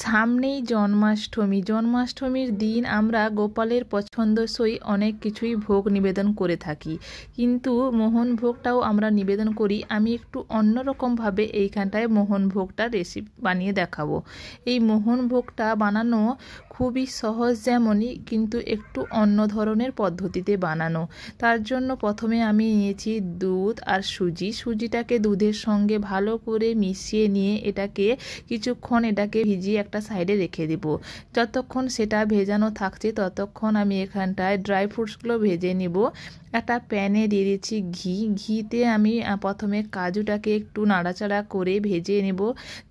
সামনেই জন্মাষ্টমীর দিন আমরা গোপালের পছন্দসই অনেক কিছুই ভোগ নিবেদন করে থাকি, কিন্তু মোহন ভোগটাও আমরা নিবেদন করি। আমি একটু অন্যরকমভাবে এইখানটায় মোহন ভোগটা রেসিপি বানিয়ে দেখাবো। এই মোহন ভোগটা বানানো খুবই সহজ, যেমনই কিন্তু একটু অন্য ধরনের পদ্ধতিতে বানানো। তার জন্য প্রথমে আমি নিয়েছি দুধ আর সুজিটাকে দুধের সঙ্গে ভালো করে মিশিয়ে নিয়ে কিছুক্ষণ ভিজিয়ে একটা সাইডে রেখে দিব। যতক্ষণ সেটা ভেজানো থাকছে ততক্ষণ আমি এখানটায় ড্রাই ফ্রুটসগুলো ভেজে নিব। একটা প্যানে দিয়ে দিচ্ছি ঘিতে আমি প্রথমে কাজুটাকে একটু নাড়াচাড়া করে ভেজে নেব।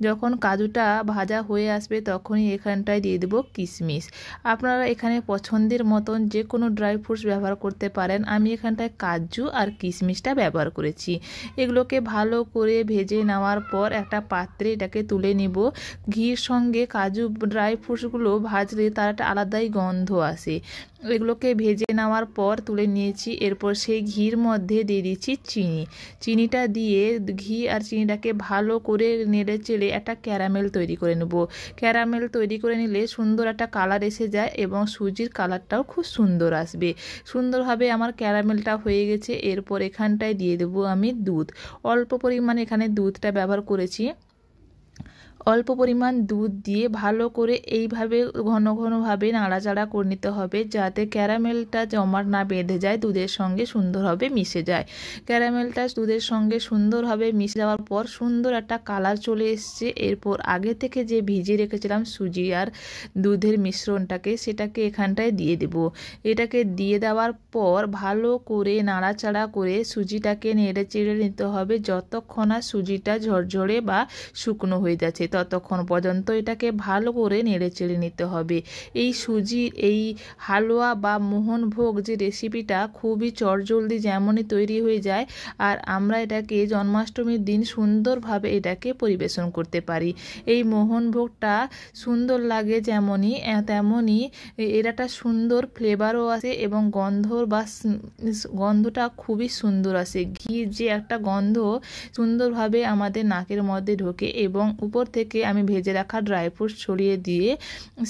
যখন কাজুটা ভাজা হয়ে আসবে তখনই এখানটায় দিয়ে দেবো কিশমিশ। আপনারা এখানে পছন্দের মতন যে কোনো ড্রাই ফ্রুটস ব্যবহার করতে পারেন। আমি এখানটায় কাজু আর কিশমিশটা ব্যবহার করেছি। এগুলোকে ভালো করে ভেজে নেওয়ার পর একটা পাত্রে এটাকে তুলে নিব। ঘির সঙ্গে কাজু ড্রাই ফ্রুটসগুলো ভাজলে তার একটা আলাদাই গন্ধ আসে। এগুলোকে ভেজে নেওয়ার পর তুলে নিয়েছি। এরপর সেই ঘির মধ্যে দিয়ে দিচ্ছি চিনিটা দিয়ে ঘি আর চিনিটাকে ভালো করে নেড়ে চেড়ে একটা ক্যারামেল তৈরি করে নেব। ক্যারামেল তৈরি করে নিলে সুন্দর একটা কালার এসে যায় এবং সুজির কালারটাও খুব সুন্দর আসবে। সুন্দরভাবে আমার ক্যারামেলটা হয়ে গেছে। এরপর এখানটায় দিয়ে দেবো আমি দুধ। অল্প পরিমাণে এখানে দুধটা ব্যবহার করেছি। অল্প পরিমাণ দুধ দিয়ে ভালো করে এইভাবে ঘনভাবে নাড়াচাড়া করে নিতে হবে, যাতে ক্যারামেলটা জমাট না বেঁধে যায়, দুধের সঙ্গে সুন্দরভাবে মিশে যায়। ক্যারামেলটা দুধের সঙ্গে সুন্দরভাবে মিশে যাওয়ার পর সুন্দর একটা কালার চলে এসছে। এরপর আগে থেকে যে ভিজিয়ে রেখেছিলাম সুজি আর দুধের মিশ্রণটাকে, সেটাকে এখানটায় দিয়ে দেব। এটাকে দিয়ে দেওয়ার পর ভালো করে নাড়াচাড়া করে সুজিটাকে নেড়ে চেড়ে নিতে হবে যতক্ষণ না সুজিটা ঝরঝরে বা শুকনো হয়ে যাচ্ছে, ততক্ষণ পর্যন্ত এটাকে ভালো করে নেড়ে চেড়ে নিতে হবে। এই সুজির এই হালুয়া বা মোহনভোগ যে রেসিপিটা খুবই চটজলদি যেমনই তৈরি হয়ে যায়, আর আমরা এটাকে জন্মাষ্টমীর দিন সুন্দরভাবে এটাকে পরিবেশন করতে পারি। এই মোহনভোগটা সুন্দর লাগে যেমনই, তেমনই এর একটা সুন্দর ফ্লেভারও আসে এবং গন্ধটা খুবই সুন্দর আসে। ঘির যে একটা গন্ধ সুন্দরভাবে আমাদের নাকের মধ্যে ঢোকে এবং উপর থেকে আমি ভেজে রাখা ড্রাই ফ্রুটস ছড়িয়ে দিয়ে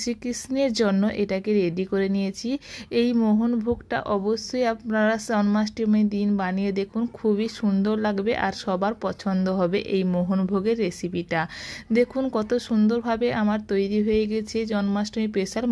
শ্রীকৃষ্ণের জন্য এটাকে রেডি করে নিয়েছি। এই মোহনভোগটা অবশ্যই আপনারা জন্মাষ্টমীর দিন বানিয়ে দেখুন, খুবই সুন্দর লাগবে আর সবার পছন্দ হবে এই মোহনভোগের রেসিপিটা। দেখুন কত সুন্দরভাবে আমার তৈরি হয়ে গেছে জন্মাষ্টমী স্পেশাল